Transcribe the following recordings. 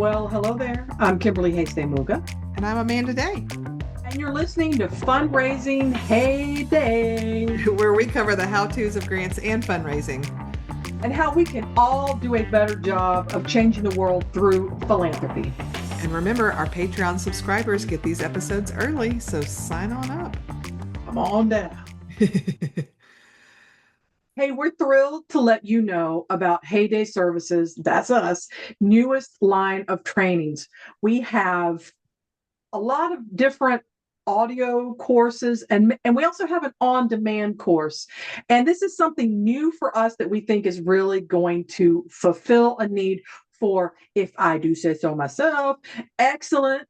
Well, hello there. I'm Kimberly HayDay, And I'm Amanda Day, and you're listening to Fundraising HayDay, where we cover the how-tos of grants and fundraising. and how we can all do a better job of changing the world through philanthropy. And remember, our Patreon subscribers get these episodes early, so sign on up. Come on down. Hey, we're thrilled to let you know about HayDay Services, that's us, newest line of trainings. We have a lot of different audio courses, and we also have an on-demand course. And this is something new for us that we think is really going to fulfill a need for, if I do say so myself, excellent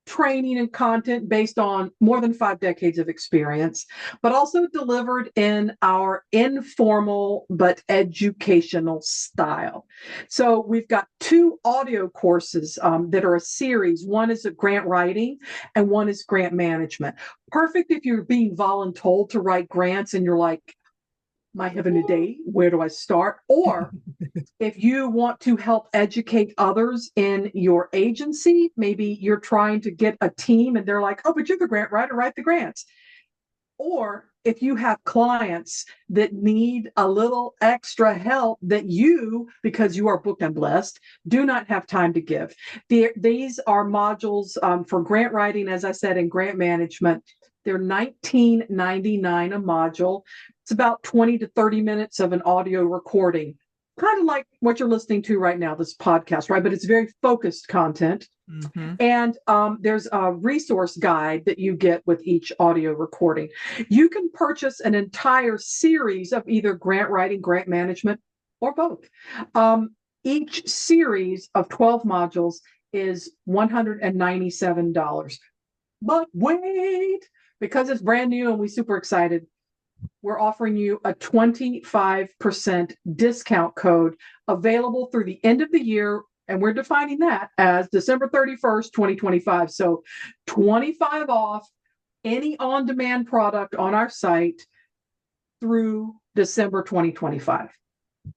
training and content based on more than 5 decades of experience, but also delivered in our informal but educational style. So we've got 2 audio courses that are a series. One is a grant writing and one is grant management. Perfect if you're being voluntold to write grants and you're like, my heavenly day, where do I start? Or if you want to help educate others in your agency, maybe you're trying to get a team and they're like, oh, but you're the grant writer, write the grants. Or if you have clients that need a little extra help that you, because you are booked and blessed, do not have time to give. These are modules for grant writing, as I said, and grant management. They're $19.99 a module. It's about 20 to 30 minutes of an audio recording, kind of like what you're listening to right now, this podcast, right? But it's very focused content. Mm-hmm. And there's a resource guide that you get with each audio recording. You can purchase an entire series of either grant writing, grant management, or both. Each series of 12 modules is $197. But wait, because it's brand new and we're super excited, we're offering you a 25% discount code available through the end of the year. And we're defining that as December 31st, 2025. So 25 off any on-demand product on our site through December 2025.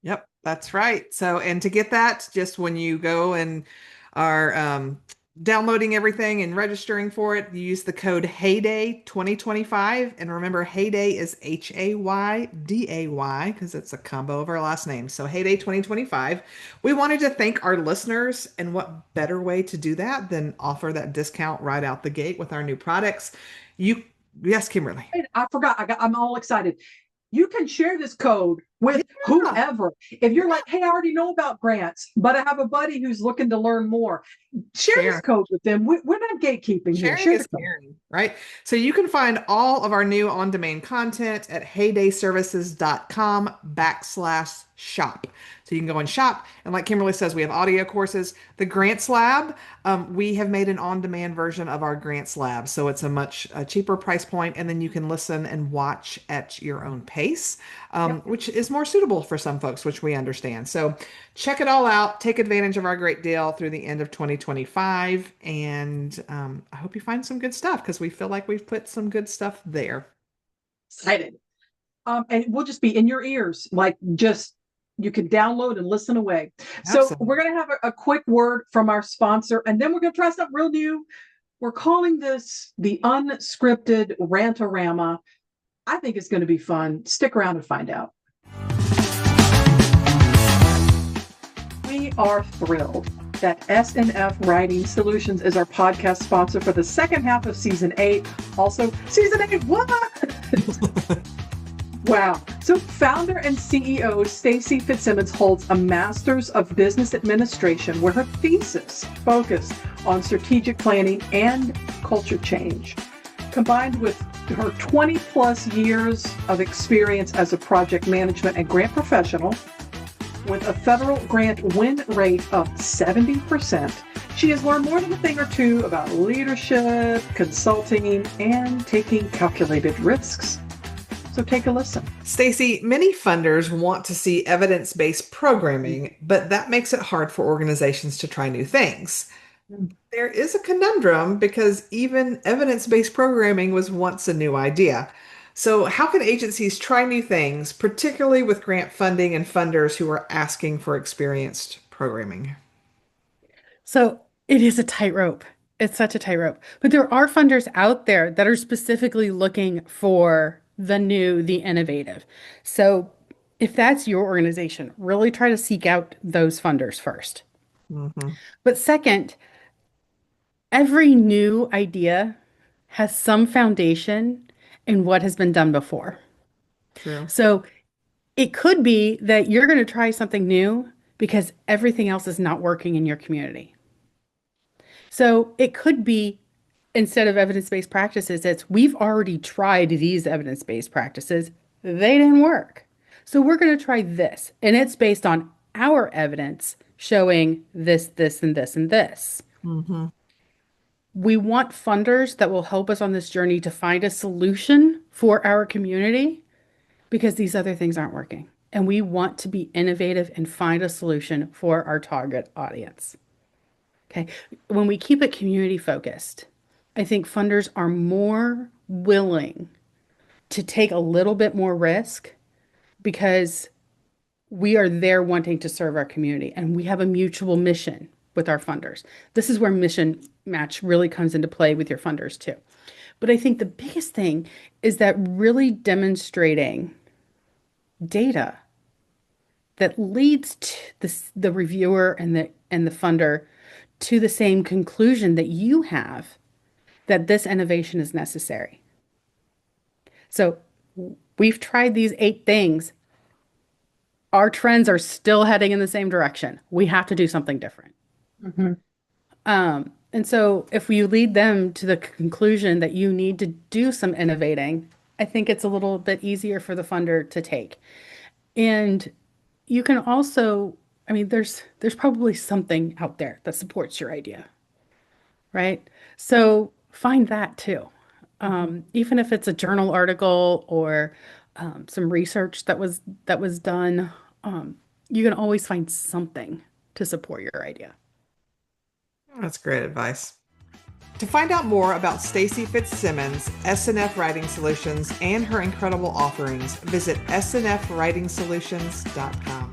Yep, that's right. So, and to get that, just when you go and are downloading everything and registering for it, you use the code HayDay 2025. And remember, HayDay is HayDay because it's a combo of our last names. So HayDay 2025. We wanted to thank our listeners, and what better way to do that than offer that discount right out the gate with our new products. Yes, Kimberly. I forgot. I'm all excited. You can share this code with Yeah. whoever. If you're like, hey, I already know about grants, but I have a buddy who's looking to learn more, share this code with them. We're not gatekeeping here. Sharing is caring, right? So you can find all of our new on-demand content at haydayservices.com/shop. So you can go and shop. And like Kimberly says, we have audio courses. The Grants Lab, we have made an on-demand version of our Grants Lab. So it's a much cheaper price point, and then you can listen and watch at your own pace, which is more suitable for some folks, which we understand. So check it all out. Take advantage of our great deal through the end of 2025. And I hope you find some good stuff because we feel like we've put some good stuff there. Excited. And we'll just be in your ears, like just you can download and listen away. Absolutely. So we're going to have a quick word from our sponsor, and then we're going to try something real new. We're calling this the Unscripted Rant-A-Rama. I think it's going to be fun. Stick around and find out. We are thrilled that SNF Writing Solutions is our podcast sponsor for the second half of season 8. Also, season 8, what? Wow. So founder and CEO Stacy Fitzsimmons holds a Master's of Business Administration where her thesis focused on strategic planning and culture change. Combined with her 20 plus years of experience as a project management and grant professional, with a federal grant win rate of 70%, she has learned more than a thing or two about leadership, consulting, and taking calculated risks. So take a listen. Stacy, many funders want to see evidence-based programming, but that makes it hard for organizations to try new things. There is a conundrum because even evidence-based programming was once a new idea. So how can agencies try new things, particularly with grant funding and funders who are asking for experienced programming? So it is a tightrope. It's such a tightrope. But there are funders out there that are specifically looking for the new, the innovative. So if that's your organization, really try to seek out those funders first. Hmm. But second, every new idea has some foundation in what has been done before. True. So it could be that you're going to try something new because everything else is not working in your community. So it could be instead of evidence-based practices, it's we've already tried these evidence-based practices. They didn't work. So we're going to try this. And it's based on our evidence showing this, this, and this, and this. Hmm. We want funders that will help us on this journey to find a solution for our community because these other things aren't working. And we want to be innovative and find a solution for our target audience. Okay. When we keep it community focused, I think funders are more willing to take a little bit more risk because we are there wanting to serve our community and we have a mutual mission with our funders. This is where mission match really comes into play with your funders too. But I think the biggest thing is that really demonstrating data that leads to the reviewer and the funder to the same conclusion that you have that this innovation is necessary. So we've tried these 8 things. Our trends are still heading in the same direction. We have to do something different. Mhm. And so if you lead them to the conclusion that you need to do some innovating, I think it's a little bit easier for the funder to take. And you can also, I mean, there's probably something out there that supports your idea, right? So find that too. Even if it's a journal article or some research that was done, you can always find something to support your idea. That's great advice. To find out more about Stacy Fitzsimmons, SNF Writing Solutions, and her incredible offerings, visit snfwritingsolutions.com.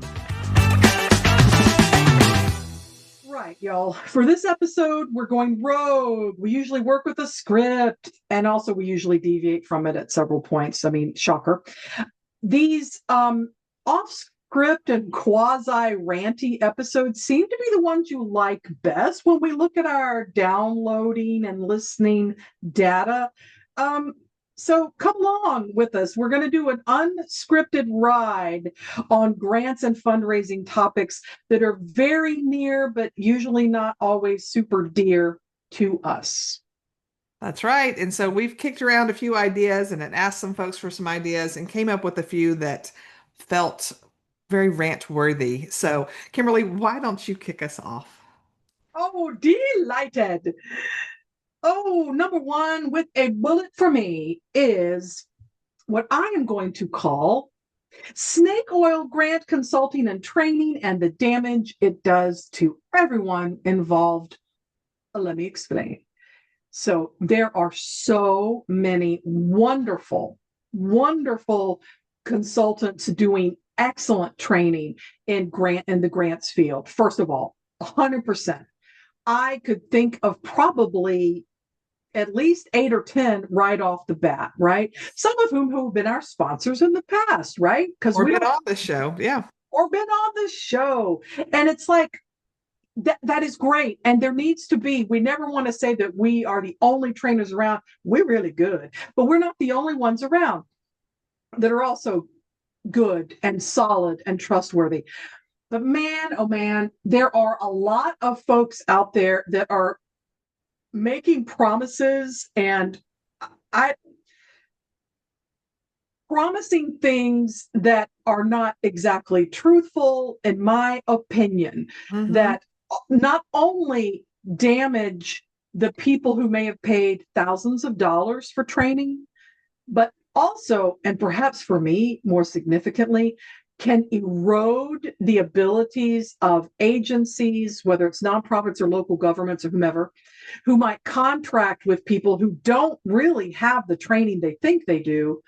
Right, y'all. For this episode, we're going rogue. We usually work with a script, and also we usually deviate from it at several points. I mean, shocker. These off script and quasi ranty episodes seem to be the ones you like best when we look at our downloading and listening data. Um, so come along with us. We're going to do an unscripted ride on grants and fundraising topics that are very near, but usually not always super dear to us. That's right. And so we've kicked around a few ideas and had asked some folks for some ideas and came up with a few that felt very rant worthy. So, Kimberly, why don't you kick us off? Oh, delighted. Oh, number one with a bullet for me is what I am going to call snake oil grant consulting and training and the damage it does to everyone involved. Let me explain. So there are so many wonderful, wonderful consultants doing excellent training in the grants field. First of all, 100%. I could think of probably at least 8 or 10 right off the bat, right? Some of whom who have been our sponsors in the past, right? Because Or we been don't, on this show. Yeah. or been on the show. And it's like, that is great. And there needs to be, we never want to say that we are the only trainers around. We're really good, but we're not the only ones around that are also good and solid and trustworthy. But man, oh man, there are a lot of folks out there that are making promises and I promising things that are not exactly truthful, in my opinion, Hmm. that not only damage the people who may have paid thousands of dollars for training, but also, and perhaps for me more significantly, can erode the abilities of agencies, whether it's nonprofits or local governments or whomever, who might contract with people who don't really have the training they think they do.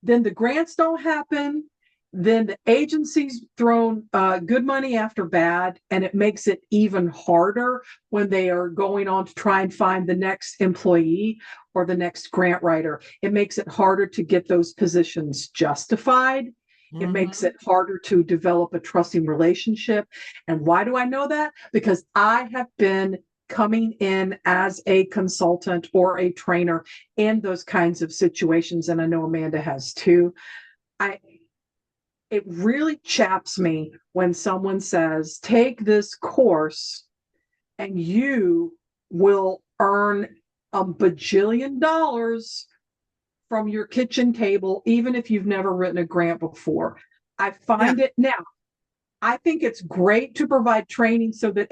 Then the grants don't happen, then the agency's thrown good money after bad, and it makes it even harder when they are going on to try and find the next employee or the next grant writer. It makes it harder to get those positions justified. It makes it harder to develop a trusting relationship. And why do I know that? Because I have been coming in as a consultant or a trainer in those kinds of situations. And I know Amanda has too. It really chaps me when someone says, take this course and you will earn a bajillion dollars from your kitchen table, even if you've never written a grant before. I find it now. I think it's great to provide training so that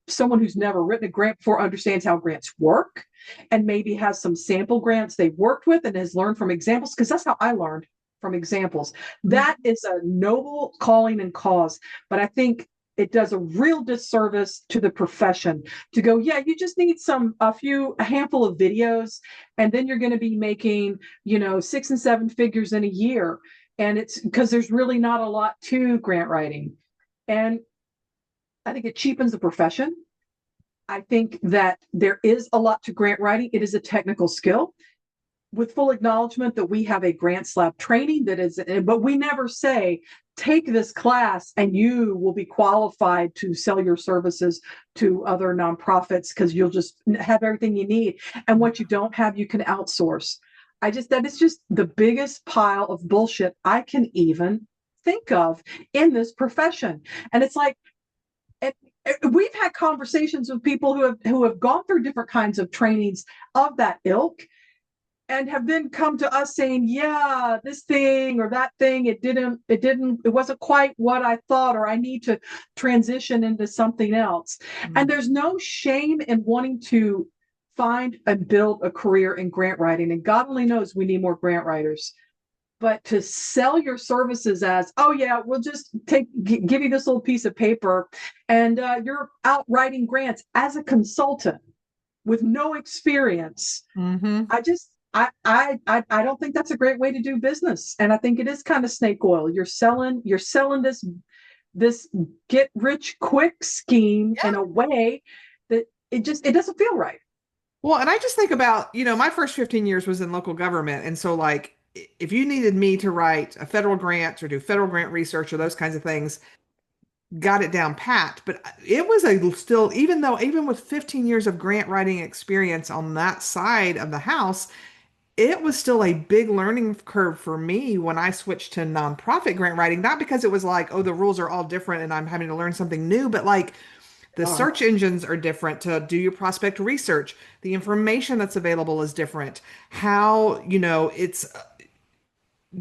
someone who's never written a grant before understands how grants work and maybe has some sample grants they've worked with and has learned from examples, because that's how I learned, from examples. That is a noble calling and cause, but I think it does a real disservice to the profession to go, yeah, you just need a handful of videos, and then you're going to be making, 6 and 7 figures in a year. And it's because there's really not a lot to grant writing. And I think it cheapens the profession. I think that there is a lot to grant writing. It is a technical skill, with full acknowledgement that we have a grant slab training that is, but we never say, take this class and you will be qualified to sell your services to other nonprofits because you'll just have everything you need. And what you don't have, you can outsource. That is just the biggest pile of bullshit I can even think of in this profession. And it's like, we've had conversations with people who have gone through different kinds of trainings of that ilk, and have then come to us saying, yeah, this thing or that thing, it wasn't quite what I thought, or I need to transition into something else. And there's no shame in wanting to find and build a career in grant writing. And God only knows we need more grant writers. But to sell your services as, oh yeah, we'll just give you this little piece of paper and you're out writing grants as a consultant with no experience. I don't think that's a great way to do business. And I think it is kind of snake oil. You're selling this get rich quick scheme in a way that it doesn't feel right. Well, and I just think about, my first 15 years was in local government. And so like, if you needed me to write a federal grant or do federal grant research or those kinds of things, got it down pat. But it was even with 15 years of grant writing experience on that side of the house, it was still a big learning curve for me when I switched to nonprofit grant writing, not because it was like, oh, the rules are all different and I'm having to learn something new, but like the search engines are different to do your prospect research. The information that's available is different. How, it's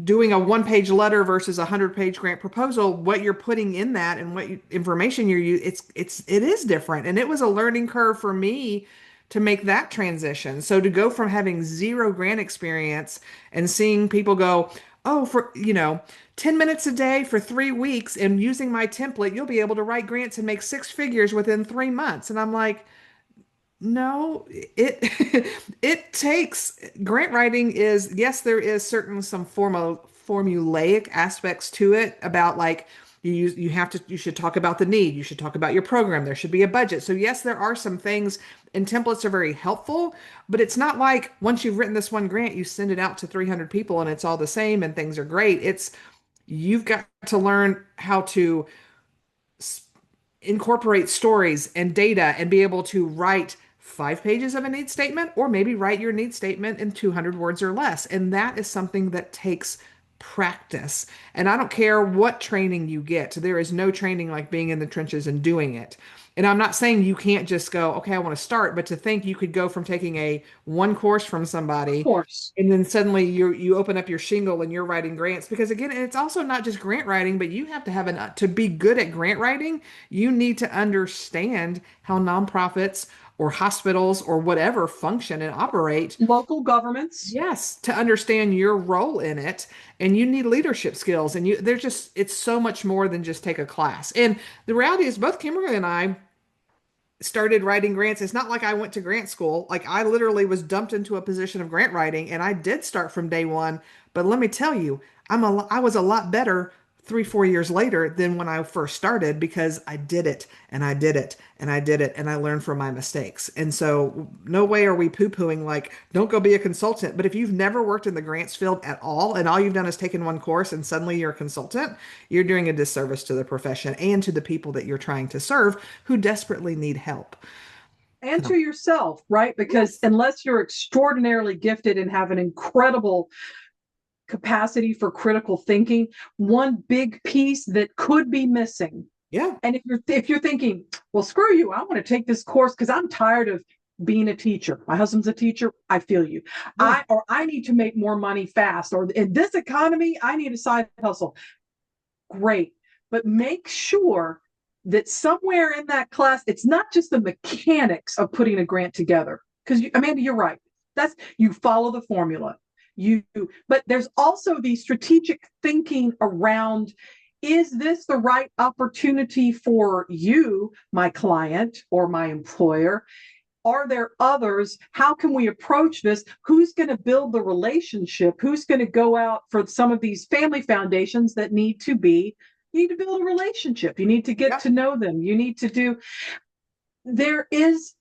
doing a one-page letter versus a 100-page grant proposal, what you're putting in that and what information you're using, it is different. And it was a learning curve for me to make that transition. So to go from having zero grant experience and seeing people go, oh, for, 10 minutes a day for 3 weeks and using my template, you'll be able to write grants and make 6 figures within 3 months. And I'm like, no, it it takes grant writing is, yes, there is some formulaic aspects to it about like you should talk about the need, you should talk about your program, there should be a budget. So yes, there are some things, and templates are very helpful, but it's not like once you've written this one grant, you send it out to 300 people and it's all the same and things are great. You've got to learn how to incorporate stories and data and be able to write 5 pages of a need statement, or maybe write your need statement in 200 words or less. And that is something that takes practice. And I don't care what training you get. There is no training like being in the trenches and doing it. And I'm not saying you can't just go, okay, I want to start, but to think you could go from taking one course from somebody, Of course, and then suddenly you open up your shingle and you're writing grants. Because again, it's also not just grant writing, but you have to to be good at grant writing, you need to understand how nonprofits or hospitals or whatever function and operate. local governments. Yes, to understand your role in it, and you need leadership skills, and it's so much more than just take a class. And the reality is both Kimberly and I started writing grants. It's not like I went to grant school. Like I literally was dumped into a position of grant writing, and I did start from day one. But let me tell you, I was a lot better 3, 4 years later than when I first started because I did it and I did it and I did it and I learned from my mistakes. And so, no way are we poo-pooing like, don't go be a consultant. But if you've never worked in the grants field at all and all you've done is taken one course and suddenly you're a consultant, you're doing a disservice to the profession and to the people that you're trying to serve who desperately need help. And So, to yourself, right? Because yes. unless you're extraordinarily gifted and have an incredible capacity for critical thinking, one big piece that could be missing. Yeah. And if you're thinking, well, screw you, I want to take this course because I'm tired of being a teacher. My husband's a teacher. I feel you. Yeah. I need to make more money fast, or in this economy, I need a side hustle. Great. But make sure that somewhere in that class, it's not just the mechanics of putting a grant together. Because Amanda, you're right. That's you follow the formula. But there's also the strategic thinking around, is this the right opportunity for you, my client or my employer? Are there others? How can we approach this? Who's going to build the relationship? Who's going to go out for some of these family foundations that need to build a relationship. You need to get Yeah. to know them. There is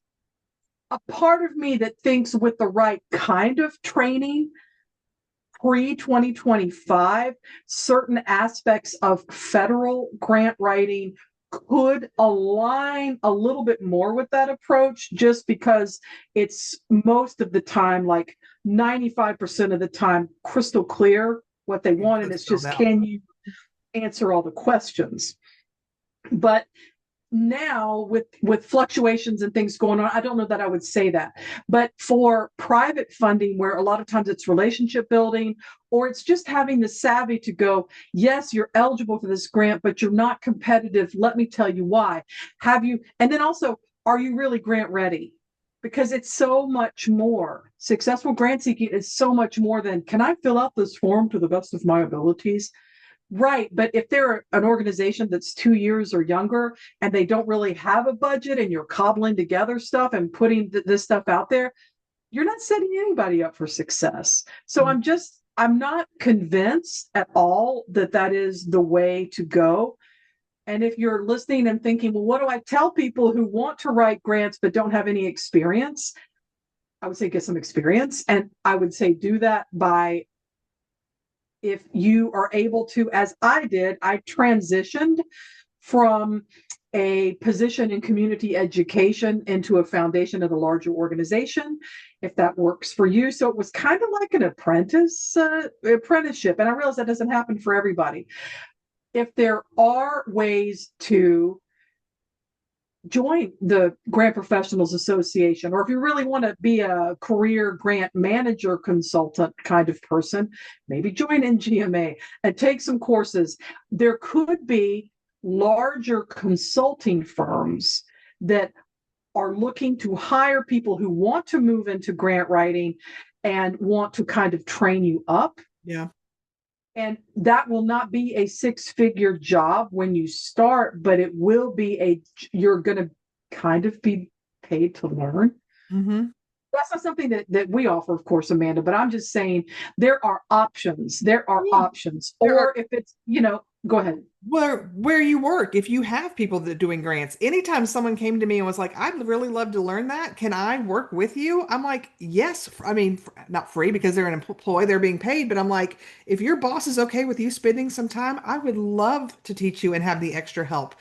a part of me that thinks with the right kind of training, pre-2025, certain aspects of federal grant writing could align a little bit more with that approach, just because it's most of the time, like 95% of the time, crystal clear what they want. And it's just, can you answer all the questions? But now with fluctuations and things going on, I don't know that I would say that. But for private funding, where a lot of times it's relationship building, or it's just having the savvy to go, yes, you're eligible for this grant, but you're not competitive. Let me tell you why. And then also, are you really grant ready? Because it's so much more. Successful grant seeking is so much more than, can I fill out this form to the best of my abilities? Right. But if they're an organization that's 2 years or younger and they don't really have a budget, and you're cobbling together stuff and putting this stuff out there, you're not setting anybody up for success. So I'm not convinced at all that that is the way to go. And if you're listening and thinking, well, what do I tell people who want to write grants but don't have any experience? I would say get some experience. And I would say do that by, if you are able to, as I did, I transitioned from a position in community education into a foundation of a larger organization, if that works for you. So it was kind of like an apprenticeship. And I realize that doesn't happen for everybody. If there are ways to join the Grant Professionals Association, or if you really want to be a career grant manager consultant kind of person, maybe join NGMA and take some courses. There could be larger consulting firms that are looking to hire people who want to move into grant writing and want to kind of train you up. Yeah. And that will not be a 6-figure job when you start, but it will be you're going to kind of be paid to learn. Mm-hmm. That's not something that we offer, of course, Amanda, but I'm just saying there are options. There are options. Or if it's, go ahead. Where you work, if you have people that are doing grants, anytime someone came to me and was like, I'd really love to learn that, can I work with you? I'm like, yes. I mean, not free because they're an employee, they're being paid, but I'm like, if your boss is okay with you spending some time, I would love to teach you and have the extra help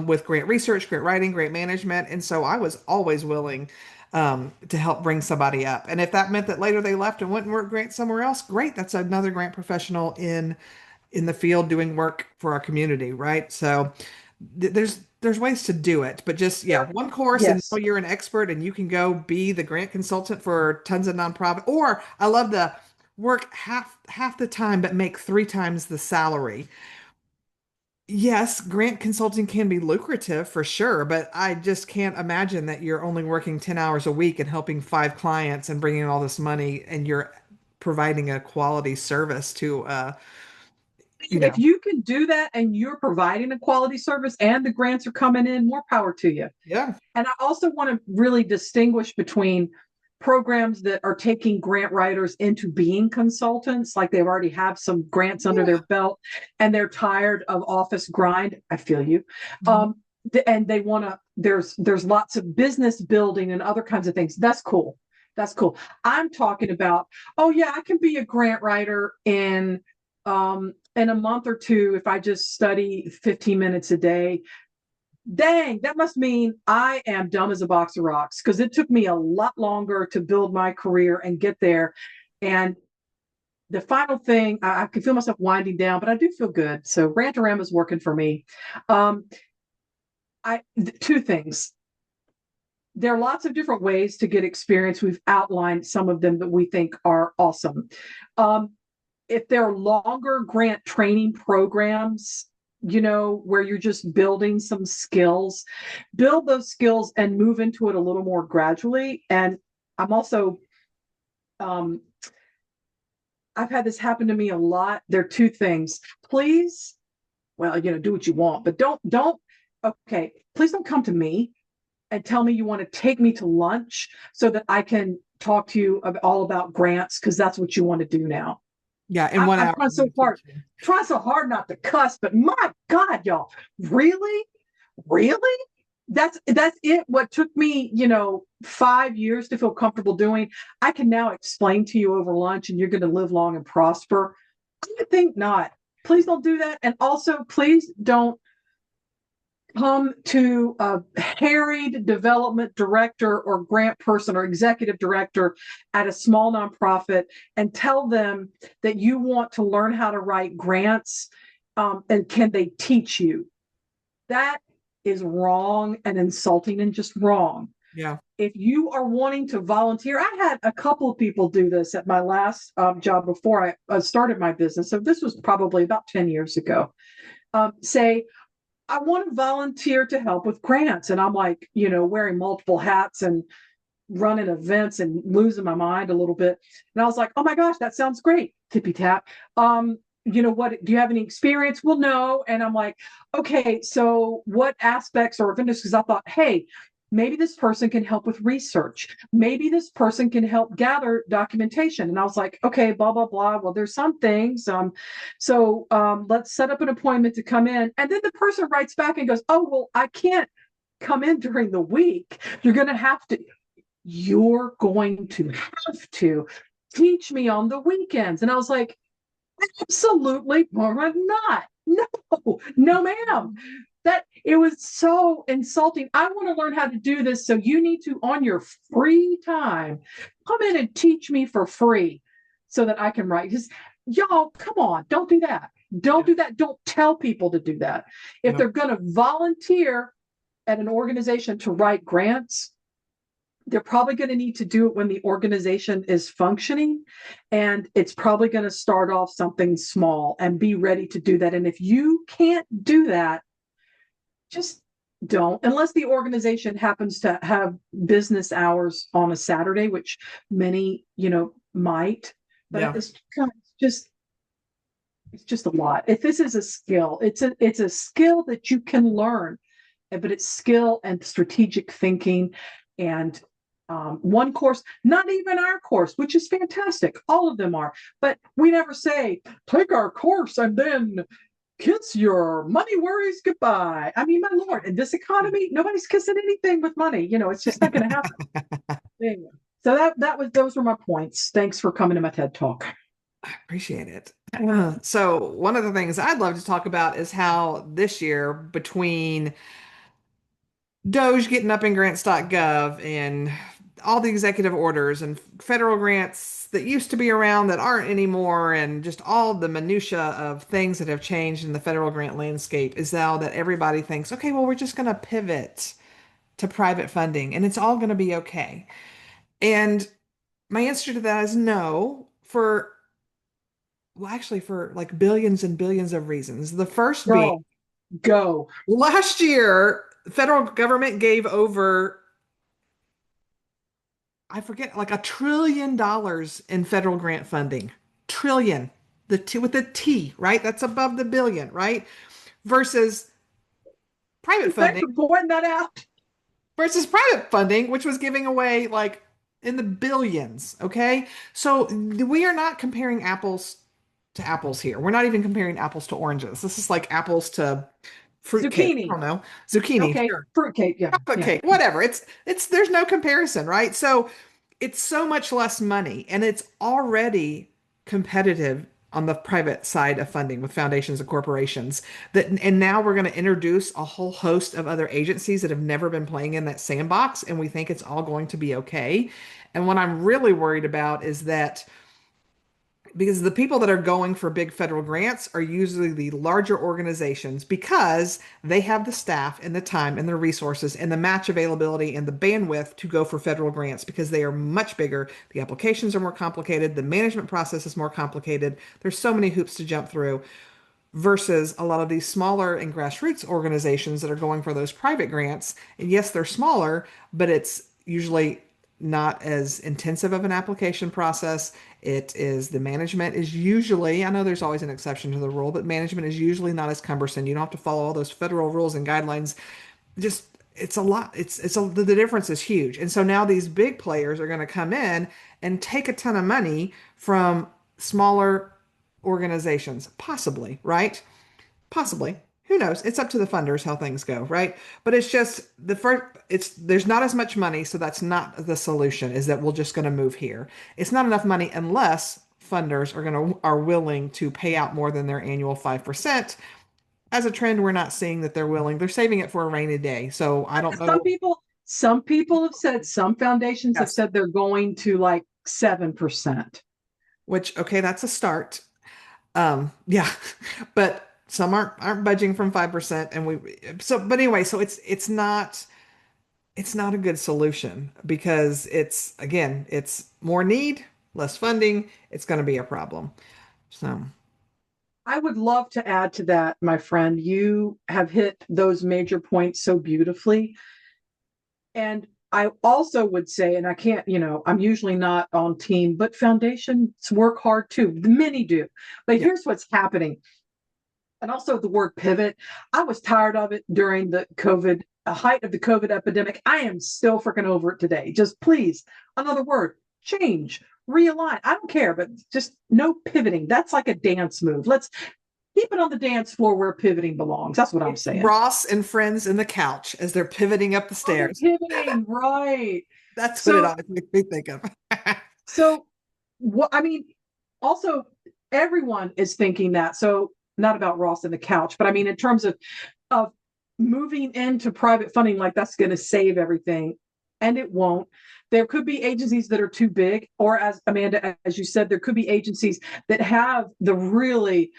with grant research, grant writing, grant management. And so I was always willing to help bring somebody up. And if that meant that later they left and went and worked grant somewhere else, great. That's another grant professional in the field doing work for our community, right? So there's ways to do it, but just one course and Yes. know you're an expert and you can go be the grant consultant for tons of nonprofit. Or I love the work half the time but make 3 times the salary. Yes, grant consulting can be lucrative for sure, but I just can't imagine that you're only working 10 hours a week and helping 5 clients and bringing all this money and you're providing a quality service to If you can do that and you're providing a quality service and the grants are coming in, more power to you. yeah. And I also want to really distinguish between programs that are taking grant writers into being consultants, like they've already have some grants under their belt and they're tired of office grind. I feel you. And they want to, there's lots of business building and other kinds of things. That's cool. That's cool. I'm talking about, oh yeah, I can be a grant writer in a month or two if I just study 15 minutes a day. Dang, that must mean I am dumb as a box of rocks, because it took me a lot longer to build my career and get there. And the final thing, I can feel myself winding down, but I do feel good. So Rant is working for me. Two things. There are lots of different ways to get experience. We've outlined some of them that we think are awesome. If there are longer grant training programs, where you're just building some skills, build those skills and move into it a little more gradually. And I'm also, I've had this happen to me a lot. There are two things. Please, well, do what you want, but please don't come to me and tell me you want to take me to lunch so that I can talk to you all about grants, because that's what you want to do now. Yeah, in 1 hour. I'm trying so hard not to cuss, but my God, y'all, really? That's it. What took me, 5 years to feel comfortable doing, I can now explain to you over lunch, and you're going to live long and prosper. I think not. Please don't do that. And also, please don't come to a harried development director or grant person or executive director at a small nonprofit and tell them that you want to learn how to write grants, and can they teach you. That is wrong and insulting and just wrong. Yeah. If you are wanting to volunteer, I had a couple of people do this at my last job before I started my business. So this was probably about 10 years ago. Say, I want to volunteer to help with grants. And I'm like, wearing multiple hats and running events and losing my mind a little bit. And I was like, oh my gosh, that sounds great. Tippy tap. What, do you have any experience? Well, no. And I'm like, okay, so what aspects or vendors? Because I thought, hey, maybe this person can help with research. Maybe this person can help gather documentation. And I was like, okay, blah, blah, blah. Well, there's some things. So let's set up an appointment to come in. And then the person writes back and goes, oh, well, I can't come in during the week. You're going to have to teach me on the weekends. And I was like, absolutely not. No, ma'am. That it was so insulting. I want to learn how to do this. So you need to, on your free time, come in and teach me for free so that I can write. Because y'all, come on, don't do that. Don't do that. Don't tell people to do that. If they're going to volunteer at an organization to write grants, they're probably going to need to do it when the organization is functioning, and it's probably going to start off something small and be ready to do that. And if you can't do that, just don't, unless the organization happens to have business hours on a Saturday, which many, might, but it's just a lot. If this is a skill, it's a skill that you can learn, but it's skill and strategic thinking. And one course, not even our course, which is fantastic. All of them are, but we never say, take our course and then kiss your money worries goodbye. I mean, my Lord, in this economy, nobody's kissing anything with money. It's just not going to happen. Anyway, so those were my points. Thanks for coming to my TED Talk. I appreciate it. So one of the things I'd love to talk about is how this year, between Doge getting up in grants.gov and all the executive orders and federal grants that used to be around that aren't anymore, and just all the minutia of things that have changed in the federal grant landscape, is now that everybody thinks, okay, well, we're just going to pivot to private funding and it's all going to be okay. And my answer to that is no, for like billions and billions of reasons. The first being, go. Last year, the federal government gave over, I forget, like $1 trillion in federal grant funding. Trillion, the T with the T, right? That's above the billion, right? Versus private funding. Thanks for pointing that out. Versus private funding, which was giving away like in the billions. Okay. So we are not comparing apples to apples here. We're not even comparing apples to oranges. This is like apples to fruitcake. I Zucchini. don't know. Zucchini. Okay. Sure. Fruitcake. Yeah. Chocolate Yeah. cake, whatever. There's no comparison, right? So it's so much less money and it's already competitive on the private side of funding with foundations and corporations and now we're going to introduce a whole host of other agencies that have never been playing in that sandbox and we think it's all going to be okay. And what I'm really worried about is that because the people that are going for big federal grants are usually the larger organizations because they have the staff and the time and the resources and the match availability and the bandwidth to go for federal grants because they are much bigger. The applications are more complicated. The management process is more complicated. There's so many hoops to jump through versus a lot of these smaller and grassroots organizations that are going for those private grants. And yes, they're smaller, but it's usually not as intensive of an application process. It is the management is usually, I know there's always an exception to the rule, but management is usually not as cumbersome. You don't have to follow all those federal rules and guidelines. Just it's a lot. The difference is huge. And so now these big players are going to come in and take a ton of money from smaller organizations, possibly, right? Possibly. Who knows? It's up to the funders how things go, right? But it's just the first there's not as much money, so that's not the solution, is that we're just going to move here. It's not enough money unless funders are willing to pay out more than their annual 5%. As a trend, we're not seeing that they're willing. They're saving it for a rainy day. So I don't Some know. people, some people have said, some foundations have Yes. said they're going to like 7%. Which, okay, that's a start. Yeah, but some aren't budging from 5%, and but anyway, so it's not a good solution because it's more need, less funding. It's going to be a problem. So I would love to add to that, my friend. You have hit those major points so beautifully. And I also would say, and I can't, I'm usually not on team, but foundations work hard too. Many do. But yeah, here's what's happening. And also the word pivot. I was tired of it during the height of the COVID epidemic. I am still freaking over it today. Just please, another word, change, realign. I don't care, but just no pivoting. That's like a dance move. Let's keep it on the dance floor where pivoting belongs. That's what I'm it's saying. Ross and friends in the couch as they're pivoting up the stairs. Pivoting, right. That's what it always makes me think of. So what I mean, also everyone is thinking that. So not about Ross and the couch, but I mean in terms of moving into private funding, like that's going to save everything, and it won't. There could be agencies that are too big, or as Amanda, as you said, there could be agencies that have the really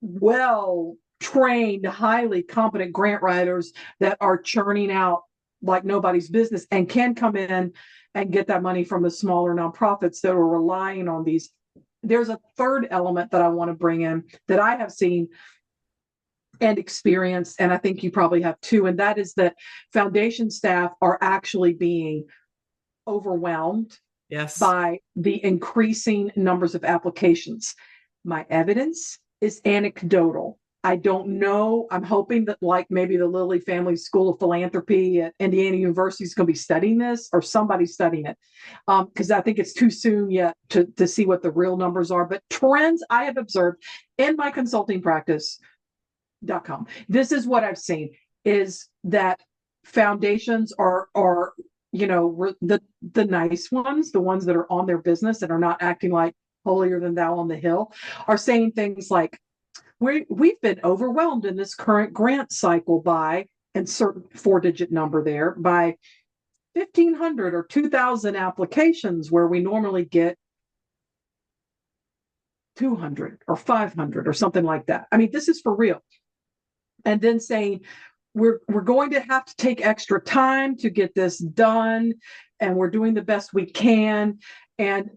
well trained, highly competent grant writers that are churning out like nobody's business and can come in and get that money from the smaller nonprofits that are relying on these. There's a third element that I want to bring in that I have seen and experienced, and I think you probably have too, and that is that foundation staff are actually being overwhelmed Yes. by the increasing numbers of applications. My evidence is anecdotal. I don't know. I'm hoping that like maybe the Lilly Family School of Philanthropy at Indiana University is going to be studying this, or somebody's studying it, because I think it's too soon yet to see what the real numbers are. But trends I have observed in my consulting practice.com. This is what I've seen is that foundations are the nice ones, the ones that are on their business and are not acting like holier than thou on the hill, are saying things like, we've been overwhelmed in this current grant cycle by, and certain 4-digit number there, by 1,500 or 2,000 applications where we normally get 200 or 500 or something like that. I mean, this is for real. And then saying, we're going to have to take extra time to get this done, and we're doing the best we can. And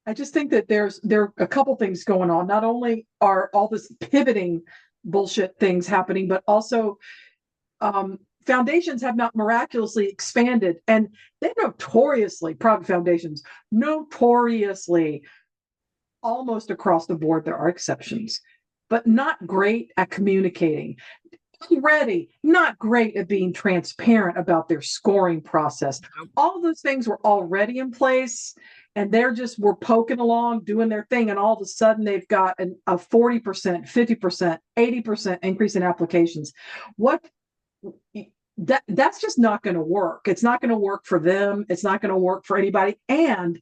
I just think that there are a couple things going on. Not only are all this pivoting bullshit things happening, but also foundations have not miraculously expanded. And they notoriously, private foundations, notoriously, almost across the board, there are exceptions, but not great at communicating. already not great at being transparent about their scoring process. All those things were already in place, and were poking along, doing their thing, and all of a sudden they've got a 40%, 50%, 80% increase in applications. What that's just not going to work. It's not going to work for them. It's not going to work for anybody. And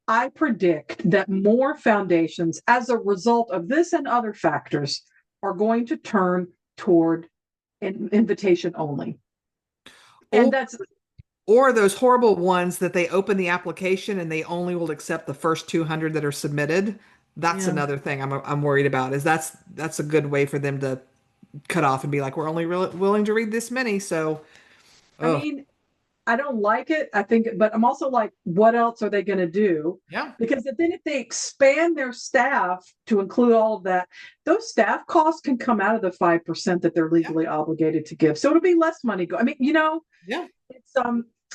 I predict that more foundations, as a result of this and other factors, are going to turn toward invitation only. And or those horrible ones that they open the application and they only will accept the first 200 that are submitted. That's another thing I'm worried about. Is that's a good way for them to cut off and be like, we're only willing to read this many. So, I mean, I don't like it. I think, but I'm also like, what else are they going to do? yeah, Because then if they expand their staff to include all of that, those staff costs can come out of the 5% that they're legally obligated to give. So it'll be less money. I mean, yeah, it's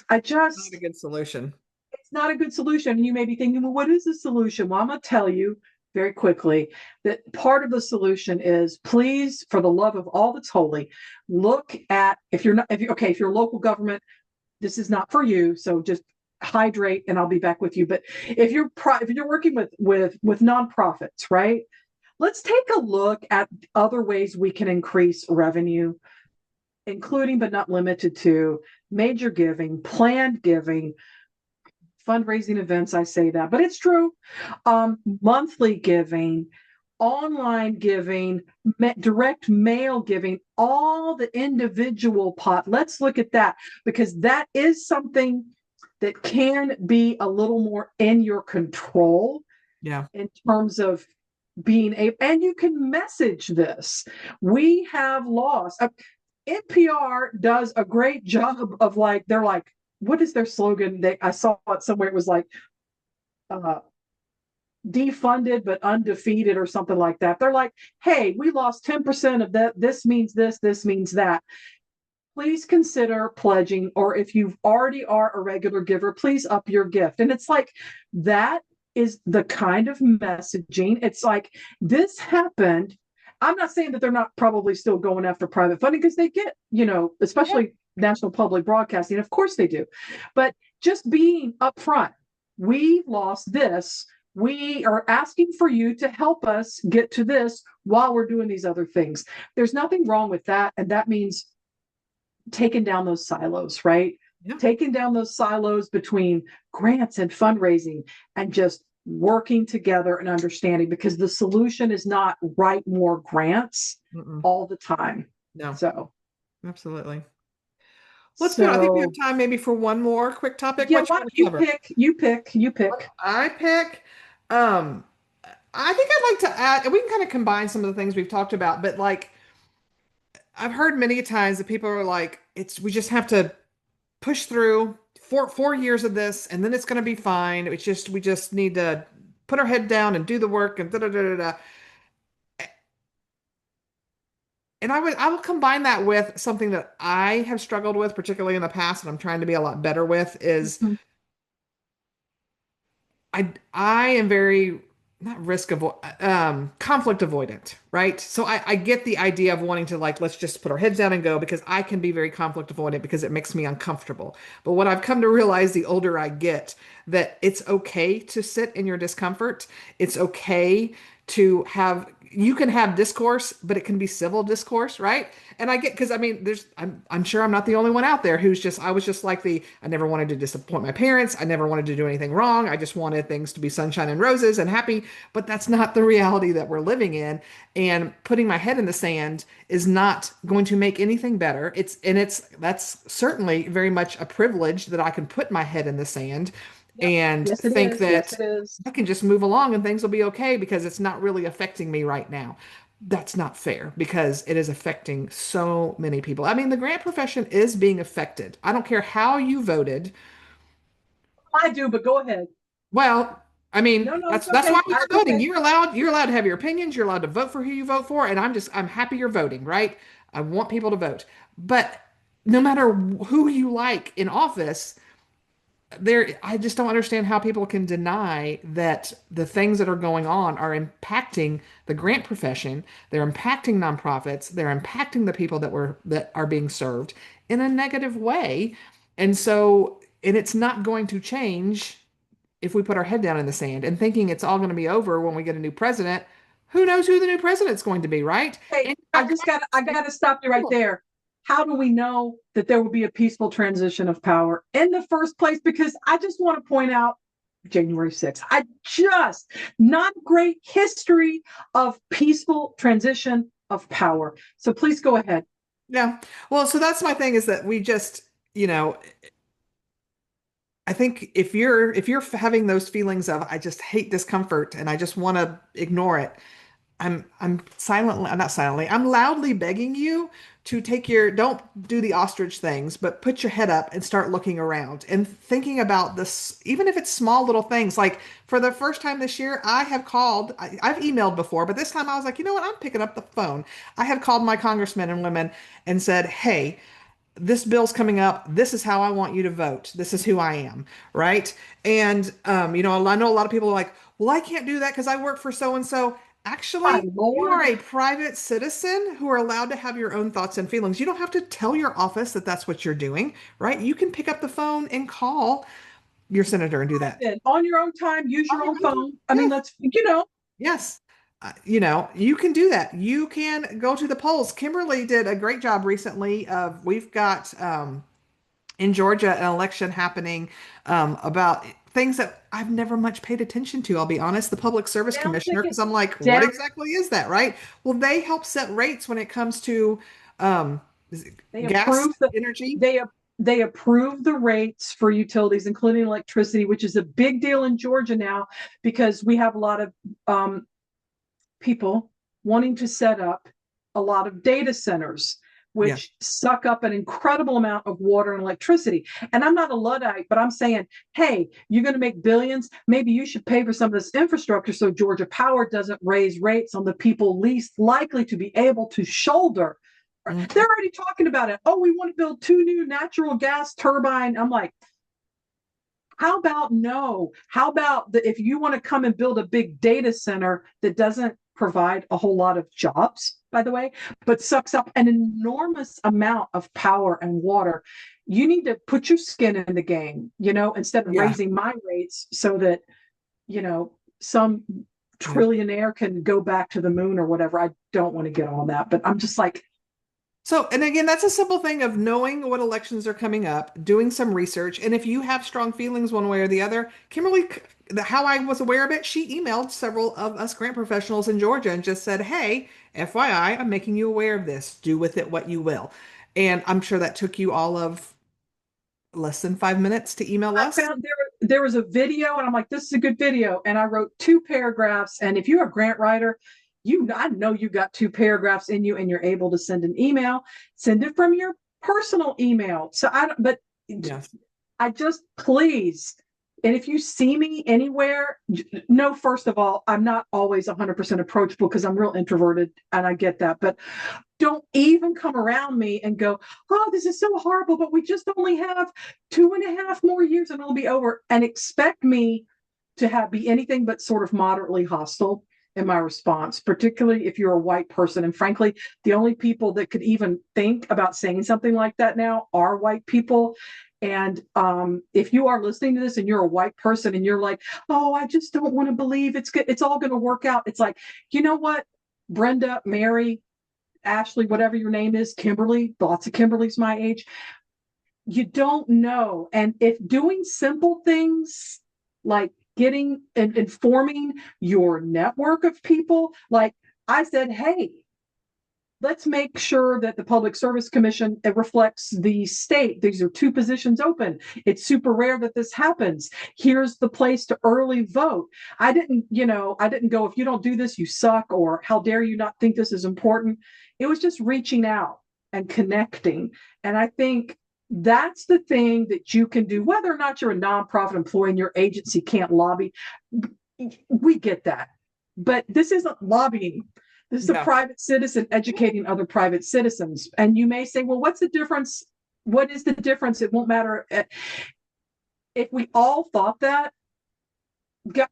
I just not a good solution. it's not a good solution. And you may be thinking, well, what is the solution? Well, I'm going to tell you very quickly that part of the solution is, please, for the love of all that's holy, look at if you're local government, this is not for you. So just hydrate, and I'll be back with you. But if you're working with nonprofits, right? Let's take a look at other ways we can increase revenue, including but not limited to major giving, planned giving, fundraising events. I say that, but it's true. Monthly giving, online giving, direct mail giving, all the individual pot. Let's look at that, because that is something that can be a little more in your control. Yeah. In terms of being able, and you can message this. We have lost. NPR does a great job of they're like, what is their slogan? I saw it somewhere. It was like, defunded but undefeated or something like that. They're like, hey, we lost 10% of that. This means this means that. Please consider pledging, or if you already are a regular giver, please up your gift. And it's like, that is the kind of messaging. It's like, this happened. I'm not saying that they're not probably still going after private funding, because they get, especially national public broadcasting. Of course they do. But just being upfront, we lost this. We are asking for you to help us get to this while we're doing these other things. There's nothing wrong with that. And that means taking down those silos, right? Yeah. Taking down those silos between grants and fundraising, and just working together and understanding, because the solution is not write more grants all the time. No. So absolutely. Let's go. I think we have time maybe for one more quick topic. Yeah, you pick. I pick. I think I'd like to add, and we can kind of combine some of the things we've talked about, but like, I've heard many times that people are like, we just have to push through 4 years of this, and then it's going to be fine. We just need to put our head down and do the work, and da da da da da. And I will combine that with something that I have struggled with, particularly in the past, and I'm trying to be a lot better with, is I am very, not conflict avoidant, right? So I get the idea of wanting to, like, let's just put our heads down and go, because I can be very conflict avoidant because it makes me uncomfortable. But what I've come to realize the older I get, that it's okay to sit in your discomfort. It's okay to you can have discourse, but it can be civil discourse, right? And I get, because I mean, I'm sure I'm not the only one out there who's I was just like I never wanted to disappoint my parents. I never wanted to do anything wrong. I just wanted things to be sunshine and roses and happy, but that's not the reality that we're living in. And putting my head in the sand is not going to make anything better. That's certainly very much a privilege that I can put my head in the sand. And think that I can just move along and things will be okay because it's not really affecting me right now. That's not fair, because it is affecting so many people. I mean, the grant profession is being affected. I don't care how you voted. I do, but go ahead. Well, I mean, that's why you're voting. Okay. You're allowed to have your opinions. You're allowed to vote for who you vote for. And I'm happy you're voting, right? I want people to vote. But no matter who you like in office, I just don't understand how people can deny that the things that are going on are impacting the grant profession. They're impacting nonprofits. They're impacting the people that are being served in a negative way. And it's not going to change if we put our head down in the sand and thinking it's all going to be over when we get a new president. Who knows who the new president's going to be, right? Hey, And I gotta stop you right there. How do we know that there will be a peaceful transition of power in the first place? Because I just want to point out January 6th. Not great history of peaceful transition of power. So please go ahead. yeah, well, so that's my thing is that we just, you know, I think if you're having those feelings of I just hate discomfort and I just want to ignore it, I'm not silently, I'm loudly begging you to don't do the ostrich things, but put your head up and start looking around and thinking about this, even if it's small little things. Like for the first time this year, I've emailed before, but this time I was like, you know what? I'm picking up the phone. I have called my congressmen and women and said, hey, this bill's coming up. This is how I want you to vote. This is who I am, right? And I know a lot of people are like, well, I can't do that because I work for so and so. My Actually, you Lord. are a private citizen who are allowed to have your own thoughts and feelings. You don't have to tell your office that that's what you're doing, right? You can pick up the phone and call your senator and do that. On your own time, use On your your own own time. phone. I mean, Yes, let's. yes. You can do that. You can go to the polls. Kimberly did a great job recently of we've got in Georgia an election happening about things that I've never much paid attention to. I'll be honest, the Public Service Down Commissioner, ticket, because I'm like, what down. exactly is that, right? Well, they help set rates when it comes to um, is it They gas, approve the energy. they they approve the rates for utilities, including electricity, which is a big deal in Georgia now because we have a lot of um, people wanting to set up a lot of data centers, Yeah, which suck up an incredible amount of water and electricity. And I'm not a Luddite, but I'm saying, hey, you're going to make billions. Maybe you should pay for some of this infrastructure so Georgia Power doesn't raise rates on the people least likely to be able to shoulder. mhm. They're already talking about it. Oh, we want to build 2 new natural gas turbine. I'm like, how about no? How about if you want to come and build a big data center that doesn't provide a whole lot of jobs, by the way, but sucks up an enormous amount of power and water, you need to put your skin in the game, instead of Yeah. raising my rates so that, some Yeah. trillionaire can go back to the moon or whatever. I don't want to get on that, but I'm just like, So, and again, that's a simple thing of knowing what elections are coming up, doing some research. And if you have strong feelings one way or the other, Kimberly, how I was aware of it, she emailed several of us grant professionals in Georgia and just said, hey, FYI, I'm making you aware of this. Do with it what you will. And I'm sure that took you all of less than 5 minutes to email I us. found there was a video, and I'm like, this is a good video. And I wrote 2 paragraphs. And if you're a grant writer, I know you got 2 paragraphs in you, and you're able to send an email. Send it from your personal email. So I don't, but Yes. I just please. And if you see me anywhere, no, first of all, I'm not always 100% approachable because I'm real introverted and I get that. But don't even come around me and go, oh, this is so horrible, but we just only have 2.5 more years and it'll be over, and expect me to be anything but sort of moderately hostile in my response, particularly if you're a white person. And frankly, the only people that could even think about saying something like that now are white people. And if you are listening to this and you're a white person and you're like, oh, I just don't want to believe it's good, it's all going to work out. It's like, you know what, Brenda, Mary, Ashley, whatever your name is, Kimberly, lots of Kimberly's my age. You don't know. And if doing simple things like getting and informing your network of people, like I said, hey, let's make sure that the Public Service Commission, it reflects the state. These are 2 positions open. It's super rare that this happens. Here's the place to early vote. I didn't go, if you don't do this, you suck, or how dare you not think this is important. It was just reaching out and connecting. And I think that's the thing that you can do, whether or not you're a nonprofit employee and your agency can't lobby. We get that. But this isn't lobbying. This is a Yeah. private citizen educating other private citizens. And you may say, well, what's the difference? What is the difference? It won't matter. if we all thought that,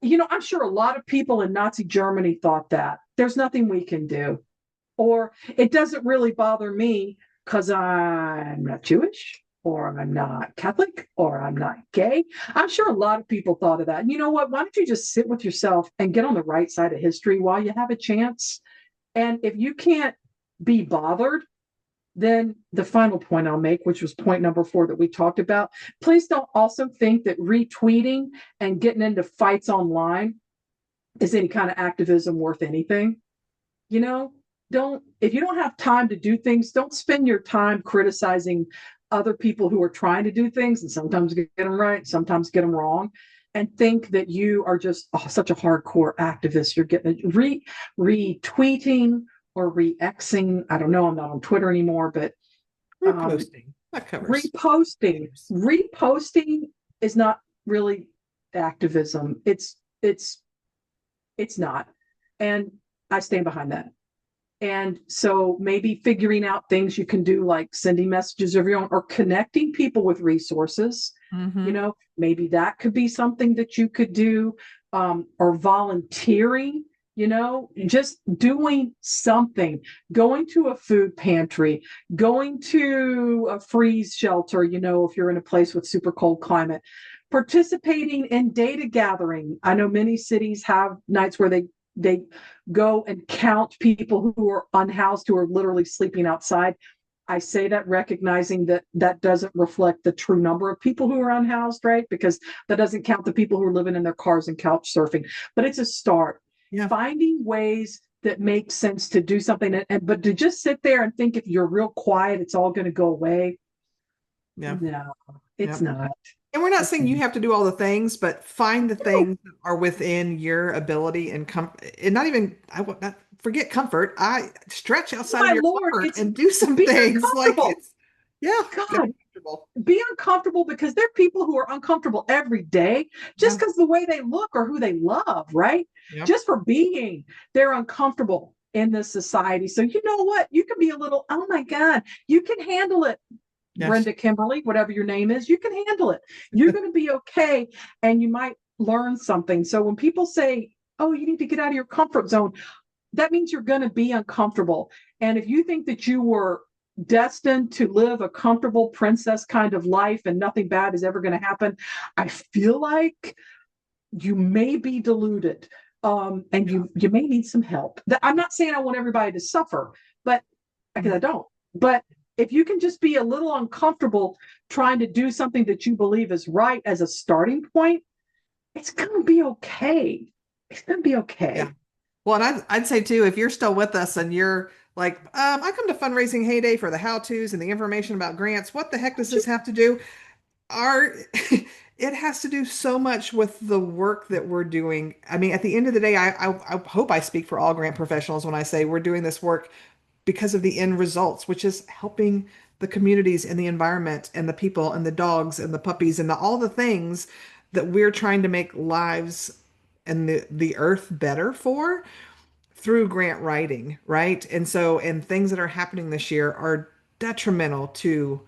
I'm sure a lot of people in Nazi Germany thought that. There's nothing we can do. Or it doesn't really bother me because I'm not Jewish, or I'm not Catholic, or I'm not gay. I'm sure a lot of people thought of that. And you know what? Why don't you just sit with yourself and get on the right side of history while you have a chance? And if you can't be bothered, then the final point I'll make, which was point number 4 that we talked about, please don't also think that retweeting and getting into fights online is any kind of activism worth anything. You know, if you don't have time to do things, don't spend your time criticizing other people who are trying to do things and sometimes get them right, sometimes get them wrong, and think that you are just such a hardcore activist. You're getting retweeting or re-Xing. I don't know. I'm not on Twitter anymore, but Reposting. That covers. Reposting is not really activism. It's not. And I stand behind that. And so maybe figuring out things you can do, like sending messages of your own or connecting people with resources. Maybe that could be something that you could do, or volunteering, just doing something, going to a food pantry, going to a freeze shelter, if you're in a place with super cold climate, participating in data gathering. I know many cities have nights where they go and count people who are unhoused, who are literally sleeping outside. I say that recognizing that doesn't reflect the true number of people who are unhoused, right? Because that doesn't count the people who are living in their cars and couch surfing. But it's a start. Yeah. Finding ways that make sense to do something, but to just sit there and think if you're real quiet, it's all going to go away. Yeah. No, it's not. And we're not saying you have to do all the things, but find the things that are within your ability and and not even, I would not forget comfort. I stretch outside of your comfort and do some things like it's, God, be uncomfortable, because there are people who are uncomfortable every day just because the way they look or who they love, right? Yep. Just for being, they're uncomfortable in this society. So you know what? You can be a little, oh my God, you can handle it. Yes. Brenda Kimberly, whatever your name is, you can handle it. You're going to be okay, and you might learn something. So when people say, oh, you need to get out of your comfort zone, that means you're going to be uncomfortable. And if you think that you were destined to live a comfortable princess kind of life and nothing bad is ever going to happen, I feel like you may be deluded, and you may need some help. I'm not saying I want everybody to suffer, but because I don't. But if you can just be a little uncomfortable trying to do something that you believe is right as a starting point, it's going to be okay. It's going to be okay. Yeah. Well, and I'd say too, if you're still with us and you're like, I come to Fundraising HayDay for the how-tos and the information about grants. What the heck does this have to do? It has to do so much with the work that we're doing. I mean, at the end of the day, I hope I speak for all grant professionals when I say we're doing this work because of the end results, which is helping the communities and the environment and the people and the dogs and the puppies and all the things that we're trying to make lives and the earth better for through grant writing, right? And things that are happening this year are detrimental to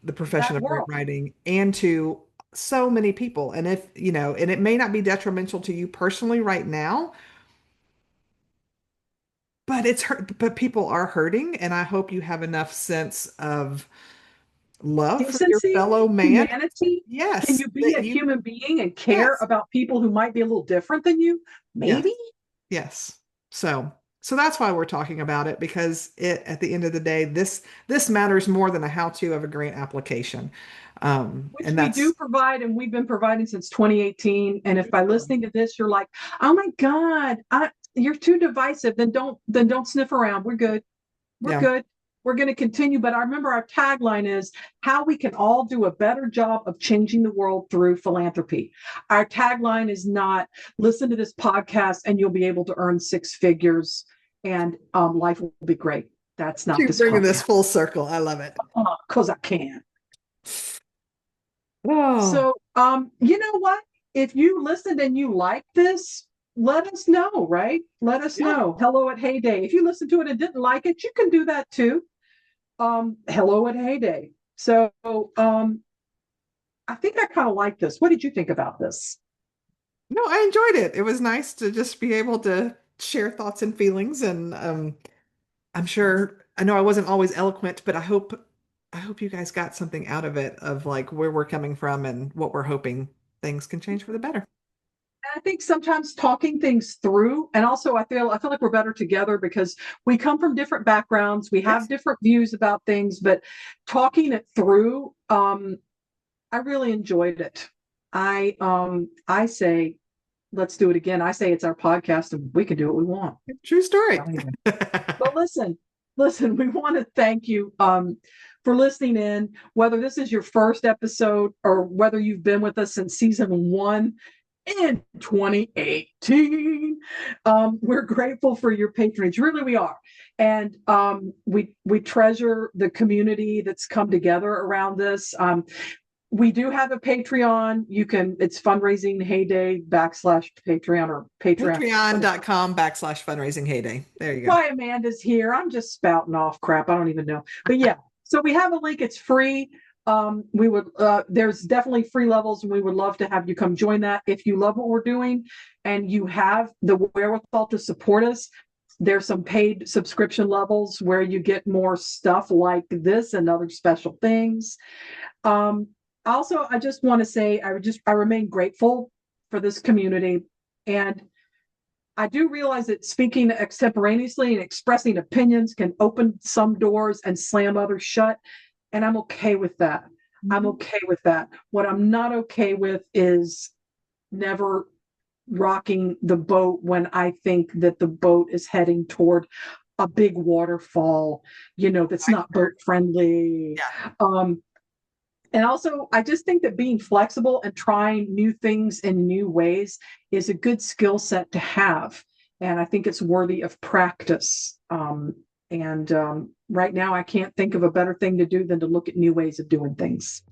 the profession of grant writing and to so many people. And and it may not be detrimental to you personally right now, but but people are hurting, and I hope you have enough sense of love decency, for your fellow man. Humanity. Yes. Can you be a human being and care about people who might be a little different than you? Maybe. Yes. So that's why we're talking about it, because at the end of the day, this matters more than a how-to of a grant application. Which we do provide, and we've been providing since 2018. And if by listening to this, you're like, oh my God, you're too divisive, then don't sniff around. We're good. We're good. We're going to continue. But I remember our tagline is how we can all do a better job of changing the world through philanthropy. Our tagline is not listen to this podcast and you'll be able to earn 6 figures and life will be great. That's not this. You're bringing this full circle. I love it. Because I can. Oh. So, you know what? If you listened and you like this, let us know, right? Let us know. Hello at HayDay. If you listened to it and didn't like it, you can do that too. Hello at HayDay. So, I think I kind of like this. What did you think about this? No, I enjoyed it. It was nice to just be able to share thoughts and feelings, and I'm sure I know I wasn't always eloquent, but I hope you guys got something out of it of like where we're coming from and what we're hoping things can change for the better. I think sometimes talking things through, and also I feel like we're better together because we come from different backgrounds, we have Yes. different views about things, but talking it through, I really enjoyed it. I say let's do it again. I say it's our podcast and we can do what we want. True story. But listen, we want to thank you for listening in, whether this is your first episode or whether you've been with us since season 1 in 2018. We're grateful for your patronage. Really, we are. And we treasure the community that's come together around this. We do have a Patreon. It's fundraising HayDay /Patreon or Patreon. Patreon.com/fundraising HayDay. There you go. Why Amanda's here. I'm just spouting off crap. I don't even know. But yeah, so we have a link. It's free. There's definitely free levels, and we would love to have you come join that. If you love what we're doing and you have the wherewithal to support us, there's some paid subscription levels where you get more stuff like this and other special things. Also, I just want to say I remain grateful for this community, and I do realize that speaking extemporaneously and expressing opinions can open some doors and slam others shut, and I'm okay with that. I'm okay with that. What I'm not okay with is never rocking the boat when I think that the boat is heading toward a big waterfall, that's not boat friendly. Yeah. And also, I just think that being flexible and trying new things in new ways is a good skill set to have. And I think it's worthy of practice. Right now, I can't think of a better thing to do than to look at new ways of doing things.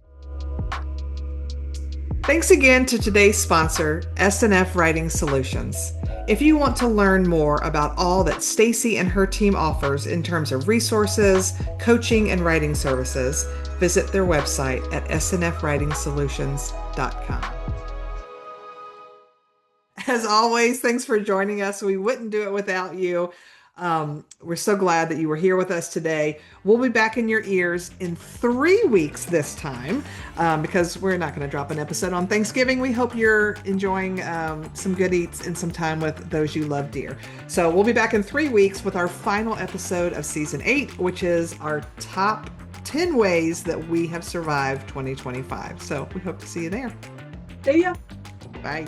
Thanks again to today's sponsor, SNF Writing Solutions. If you want to learn more about all that Stacy and her team offers in terms of resources, coaching, and writing services, visit their website at snfwritingsolutions.com. As always, thanks for joining us. We wouldn't do it without you. We're so glad that you were here with us today. We'll be back in your ears in 3 weeks this time because we're not going to drop an episode on Thanksgiving. We hope you're enjoying some good eats and some time with those you love dear. So we'll be back in 3 weeks with our final episode of season 8, which is our top 10 ways that we have survived 2025. So we hope to see you there. See ya. Bye.